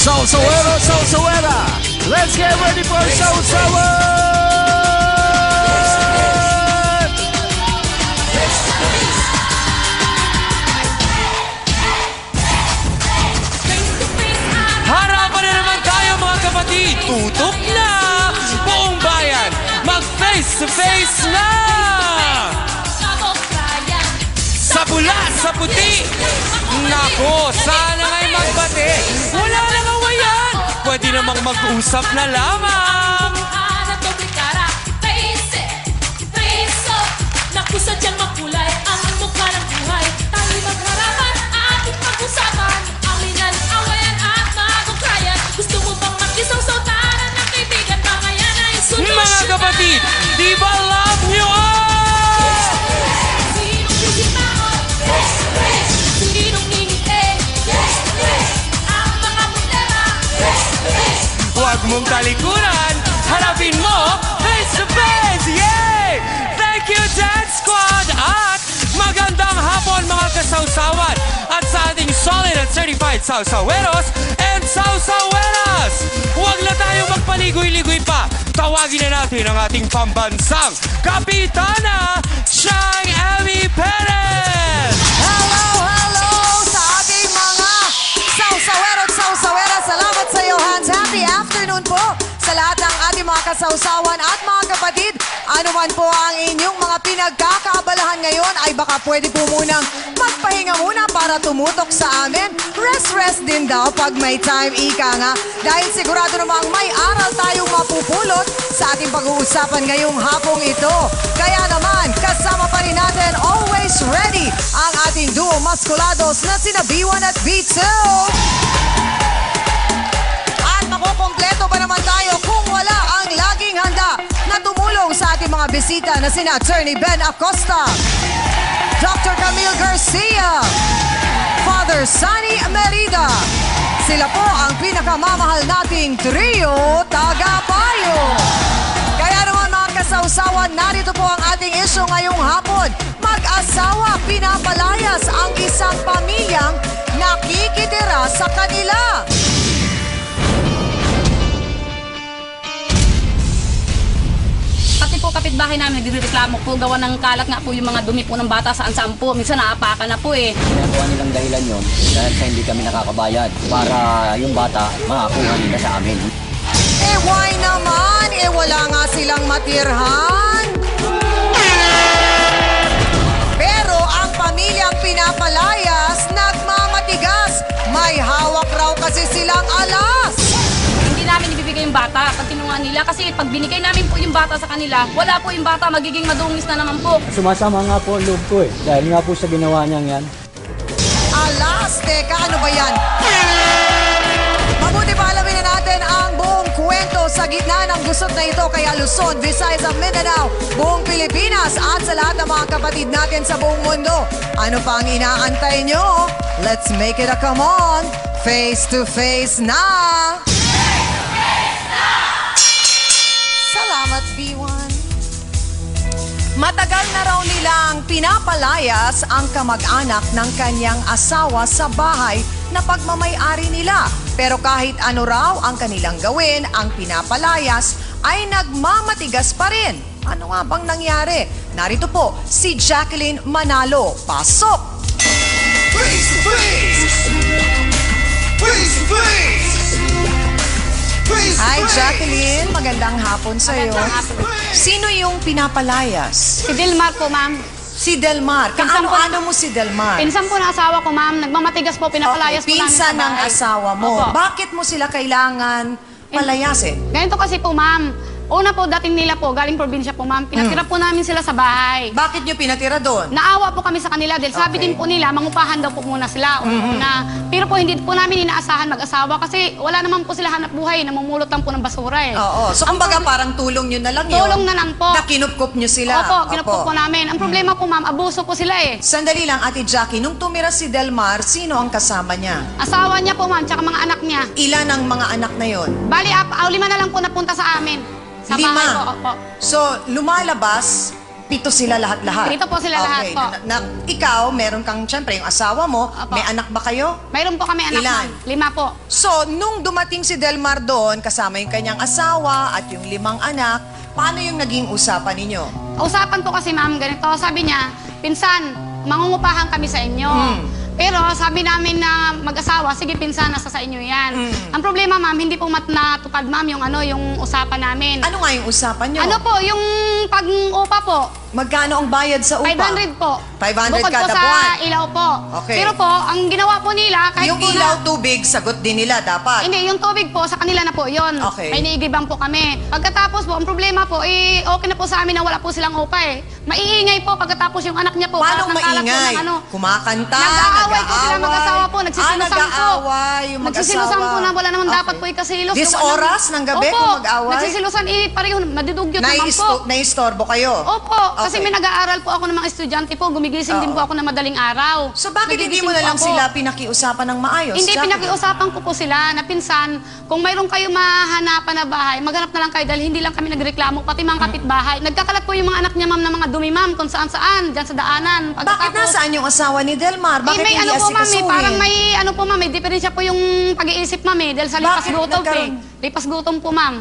Salsawero, Salsawera. Let's get ready for Salsawer! Harapan na naman tayo mga kapatid. Tutok na! Buong bayan, mag-face to face na! Sa pula, sa puti! Nako, sana nga'y magbate. Wala nang awayan. Pwede namang mag-usap na lamang. Sadyang makulay ang mukha ng buhay. Tayo'y magharapan at pag-usapan. Aminan, awayan at maghukayan. Gusto mo bang makisawsaw-taran ng kaibigan? Mga yan ay solusyon. Mga kapatid, di ba love nyo all? Sinong sisipaon? Sinong ngingiti? Ang mga problema? Huwag mong talikuran. Harapin mo face to face. Yay! Thank you, Dance Squad! At magandang hapon mga kasawsawan at sa ating solid at certified Salsaweros and Salsaweras! Huwag na tayo magpaligoy-ligoy pa. Tawagin na natin ang ating pambansang Kapitana, Chang Amy Perez! Hello, hello sa ating mga Salsawero at Salsawera. Salamat sa iyo, Hans. Happy afternoon po sa lahat ng ating mga kasawsawan at mga kapatid. Ano man po ang inyong mga pinagkakaabalahan ngayon ay baka pwede po munang magpahinga muna para tumutok sa amin. Rest din daw pag may time, ika nga. Dahil sigurado namang may aral tayong mapupulot sa ating pag-uusapan ngayong hapong ito. Kaya naman, kasama pa rin natin, always ready, ang ating duo maskulados na sina B1 at B2. At makukompleto pa naman tayo kung wala ang laging handa na tumulong sa ating mga bisita na sina Attorney Ben Acosta, Dr. Camille Garcia, Father Sunny Merida. Sila po ang pinakamamahal nating trio tagapayo. Kaya naman mga kasawsawan, narito po ang ating issue ngayong hapon. Mag-asawa pinapalayas ang isang pamilyang nakikitira sa kanila. Pati po kapitbahay namin nagrereklamo po, gawa ng kalat nga po yung mga dumi po ng bata saan po. Minsan naapakan na po eh. Ginagawa nilang dahilan yun dahil sa hindi kami nakakabayad para yung bata makakuha nila sa amin. Eh why naman? Eh wala nga silang matirhan. Pero ang pamilyang pinapalayas, nagmamatigas. May hawak raw kasi silang alas. Hindi namin ibibigay yung bata, continuan nila. Kasi pag binigay namin po yung bata sa kanila, wala po yung bata, magiging madungis na naman po. Sumasama nga po ang loob ko eh. Dahil nga po sa ginawa niyang yan. Alas, teka, ano ba yan? Mabuti pa alamin na natin ang buong kwento sa gitna ng gusot na ito. Kaya Luzon, Visayas at Mindanao, buong Pilipinas at sa lahat ng mga kapatid natin sa buong mundo. Ano pa ang inaantay nyo? Let's make it a come on. Face to face na! Salamat, B1. Matagal na raw nilang pinapalayas ang kamag-anak ng kanyang asawa sa bahay na pagmamay-ari nila. Pero kahit ano raw ang kanilang gawin, ang pinapalayas ay nagmamatigas pa rin. Ano nga bang nangyari? Narito po si Jacqueline Manalo. Pasok! Face to face! Face to face! Hi, Jacqueline. Magandang hapon sa'yo. Sino yung pinapalayas? Si Dilmar po, ma'am. Si Delmar. Pinsan po- Kaano-ano mo si Delmar? Pinsan po ng asawa ko, ma'am. Nagmamatigas po, pinapalayas po namin sa Pinsan ng bahay. asawa mo. Opo. Bakit mo sila kailangan palayasin? Ganito kasi po, ma'am. Una po, dating nila po, galing probinsya po, ma'am. Pinatira po namin sila sa bahay. Bakit nyo pinatira doon? Naawa po kami sa kanila dahil sabi Okay. din po nila, mangupahan daw po muna sila. Una. Pero po hindi po namin inaasahan mag-asawa kasi wala naman po sila hanap buhay, namumulot lang po ng basura eh. Oo. So, kumbaga parang tulong nyo na lang yun. Tulong na lang po. Na kinupkup nyo sila. Opo, kinupkup po namin. Ang problema po, ma'am, abuso po sila eh. Sandali lang, Ate Jackie. Nung tumira si Delmar, sino ang kasama niya? Asawa niya po, ma'am, tsaka mga anak niya. Ilan ang mga anak na yon? Bali, 5 na lang po napunta sa amin. Sa 5? bahay po, opo. So, lumalabas Pito sila lahat-lahat? Pito po sila lahat po. Ikaw, meron kang, syempre, yung asawa mo, Opo. may anak ba kayo? Mayroon po kami anak, Ilan? ma'am. 5 po. So, nung dumating si Delmar doon, kasama yung kanyang asawa at yung 5 anak, paano yung naging usapan ninyo? Usapan po kasi, ma'am, ganito. Sabi niya, pinsan, mangungupahan kami sa inyo. Pero sabi namin na mag-asawa, sige pinsan, nasa sa inyo yan. Ang problema, ma'am, hindi po natupad, ma'am, yung usapan namin. Ano nga yung usapan nyo? Ano po, yung pag-upa po, Magkano ang bayad sa upa? 500 po. 500 Bukod kada po sa buwan. ilaw po. Okay. Pero po, ang ginawa po nila, kahit Yung po ilaw, tubig, sagot din nila dapat. Hindi, yung tubig po, sa kanila na po yun. Okay. May niigibang po kami. Pagkatapos po, ang problema po, okay na po sa amin na wala po silang upa eh. Maiingay po pagkatapos yung anak niya po. Paano parang nagkalat po maingay? ng ano. Kumakanta, Nag-aaway po sila mag-asawa po, nagsisilusan po. nag-aaway yung mag-asawa. Nagsisilusan po na wala naman Okay. dapat po ikasilos. This Gawa oras ng gabi Opo, kung mag-away? nagsisilusan, pareho, madidugyot naman po. Naistorbo kayo? Opo, kasi Okay. may nag-aaral po ako ng mga estudyante po, gumigising din po ako ng madaling araw. So bakit hindi mo Nagigising na po lang ako. sila pinakiusapan ng maayos? Hindi, Jacqueline? pinakiusapan ko po sila na pinsan, kung mayroon kayo mahanapan na bahay, maghanap na lang kayo dahil hindi lang kami nagreklamo, pati mga kapitbahay. Nagkakalat po yung mga anak niya, ma'am, ng mga dumi, ma'am, kung saan-saan, dyan sa daanan. Bakit nasaan yung asawa ni Delmar? Bakit may hindi ano po, ma'am, asikasuhin? parang may ano po, ma'am, may diferensya po yung pag-iisip, ma'am, dahil sa lipas Bakit gutom, nagkaroon? Lipas gutom po, ma'am.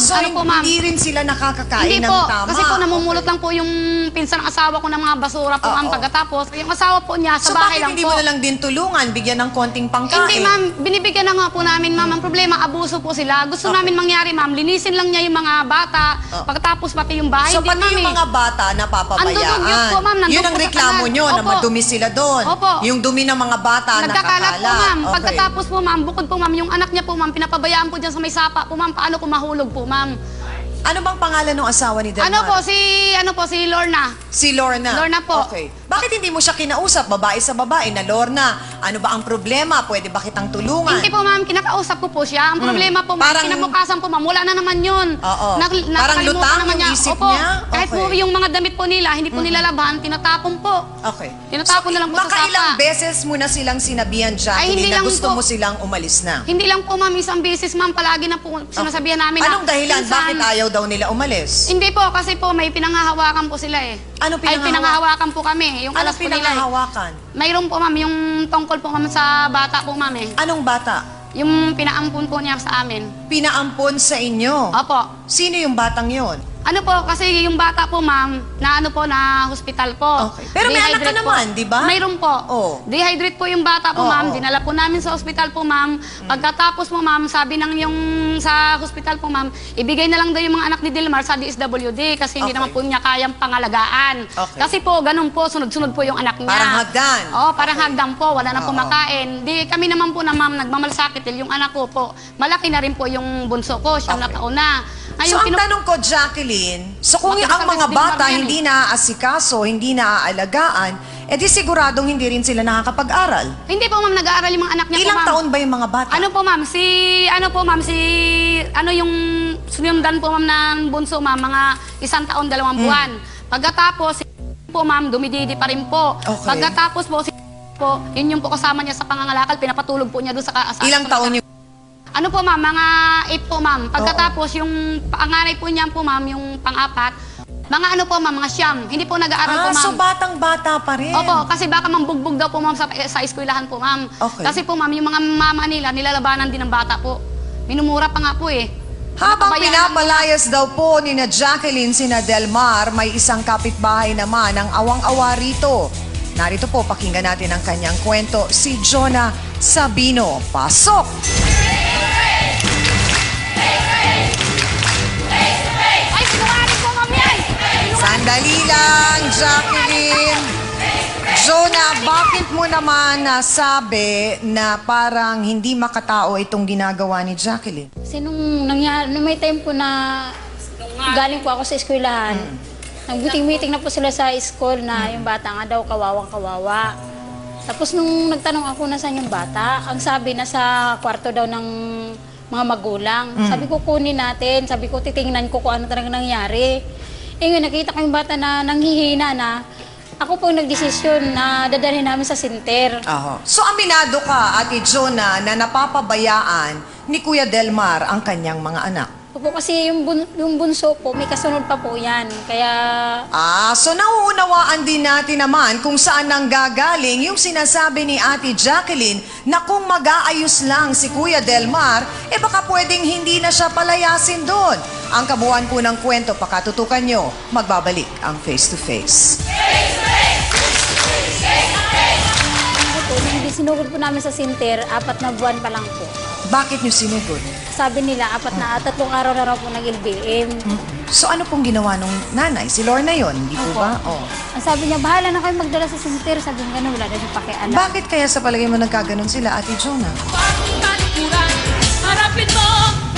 So ano po, ma'am? hindi rin sila nakakakain Hindi ng po, tama? kasi po namumulot lang po yung pinsan ng asawa ko ng mga basura po, ma'am, Oo. pagkatapos. Yung asawa po niya So sa bahay bakit lang hindi po. mo na lang din tulungan, bigyan ng konting pangkain? Hindi, ma'am. Binibigyan na nga po namin, ma'am. Ang problema, abuso po sila. Gusto namin mangyari, ma'am. Linisin lang niya yung mga bata. Pagkatapos pati yung bahay. So Hindi, pati ma'am, yung eh. mga bata napapabayaan. Andudugyot po, ma'am. Nandun Yun ang po sa reklamo kanal. nyo, na Opo. madumi sila doon. Opo. Yung dumi ng mga bata Nagkakalat po, ma'am. Okay. Pagkatapos po, ma'am, bukod po, ma'am, yung anak niya po, ma'am, pinapabayaan po dyan sa may sapa po, ma'am. Paano ko mahulog po, ma'am? Ano bang pangalan ng asawa ni Delmar? Ano po, si Lorna. Si Lorna. Lorna po. Okay. Bakit hindi mo siya kinausap, babae sa babae, na Lorna, ano ba ang problema? Pwede ba kitang tulungan? Hindi po, ma'am, kinakausap ko po siya. Ang problema po, ma'am, Parang- kinabukasan po, ma'am, wala na naman yun. Oo. Parang Nakakalimutan lutang naman yung niya. isip Opo, niya? kahit po Okay. yung mga damit po nila, hindi po nila laban, tinatapon po. Okay. Tinatapon na lang po sa Makailang sapa. beses mo na silang sinabihan, Jacqueline, hindi na lang gusto po. mo silang umalis na? Hindi lang po, ma'am, isang beses, ma'am, palagi na po sinasabihan namin Anong na, dahilan? "Pinsan." Bakit ayaw daw nila umalis? Hindi po, kasi po may pinanghahawakan po sila eh. Ano Ay, pinanghahawakan po kami. Yung Anong alas po nila eh. pinanghahawakan? Mayroon po, ma'am, yung tungkol po, ma'am, sa bata po, ma'am eh. Anong bata? Yung pinaampun po niya sa amin. Pinaampon sa inyo. Opo. Sino yung batang yon? Ano po, kasi yung bata po, ma'am, na ano po, na hospital po. Okay. Pero may anak ka Dehydrate naman, po. di ba? Mayroon po. Oo. Dehydrate po yung bata po, Oo. ma'am. Dinala po namin sa hospital po, ma'am. Pagkatapos po, ma'am, sabi ng yung sa hospital po, ma'am, ibigay na lang daw yung mga anak ni Delmar sa DSWD kasi hindi Okay. naman po niya kayang pangalagaan. Okay. Kasi po, ganun po, sunod-sunod po yung anak niya. Parang hagdan. Oo, parang hagdan po. Wala na po Oo. makain. Di kami naman po na, ma'am, nagmamalasakit. Yung anak ko po, malaki na rin po yung bunso ko. Siyang Okay. nataon na. So ang tanong ko, Jacqueline, so kung Makita ang mga sa bata Delmar yan hindi naaasikaso, hindi naaalagaan, edi siguradong hindi rin sila nakakapag-aral. Hindi po, ma'am, nag-aaral yung mga anak niya po, Ilang ma'am. taon ba yung mga bata? Ano po, ma'am? Ano yung sunundan po, ma'am, ng bunso, ma'am, mga 1 taon, 2 buwan. Pagkatapos, si po, ma'am, dumididi pa rin po. Okay. Pagkatapos po, yun yung po kasama niya sa pangangalakal, pinapatulog po niya doon sa Ilang taon yung... Ano po, ma'am? Mga 8 po, ma'am. Pagkatapos, yung panganay po niya po, ma'am, yung pang-apat, mga ano po, ma'am, mga siyam. Hindi po nag-aaral po, ma'am. so batang-bata pa rin. Opo, kasi baka mambugbog daw po, ma'am, sa eskwelahan po, ma'am. Okay. Kasi po, ma'am, yung mga mama nila, nilalabanan din ng bata po. Minumura pa nga po eh. Habang Napabayaan pinapalayas daw po ni na Jacqueline sina Delmar, may isang kapitbahay naman ang awang-awa rito. Narito po, pakinggan natin ang kanyang kwento, si Jonah Sabino. Pasok! Ay, sinungaling po, ma'am, yan! Sandali lang, Jacqueline. Jonah, bakit mo naman nasabi na parang hindi makatao itong ginagawa ni Jacqueline? Kasi nung may time po na galing po ako sa eskwelahan, nag-meeting na po sila sa school na yung bata nga daw kawawang-kawawa. Tapos nung nagtanong ako na saan yung bata, ang sabi na sa kwarto daw ng mga magulang. Sabi ko kunin natin, sabi ko titingnan ko kung ano talagang nangyari. Eh ngayon nakita ko yung bata na nanghihina na, ako po nagdesisyon na dadalhin namin sa sinter. So aminado ka, Ate Jonah, na napapabayaan ni Kuya Delmar ang kanyang mga anak. Opo, kasi yung bunso po, may kasunod pa po yan. Kaya, So nauunawaan din natin naman kung saan nanggagaling yung sinasabi ni Ate Jacqueline na kung mag-aayos lang si Kuya Delmar, baka pwedeng hindi na siya palayasin doon. Ang kabuuan po ng kwento, pakatutukan nyo, magbabalik ang Face to Face. po, nung sinugod po namin sa sinter, 4 na buwan pa lang po. Bakit nyo sinugod? Sabi nila, 3 araw na raw po nag-LBM. So ano pong ginawa nung nanay? Si Lorna yon, hindi po Opo. ba? Oh. Ang sabi niya, bahala na kayo magdala sa sinter. Sabi niya, wala na siya pakialam. Bakit kaya sa palagay mo nagkaganon sila, Ate Jonah? Bagong talikuran, harapin mo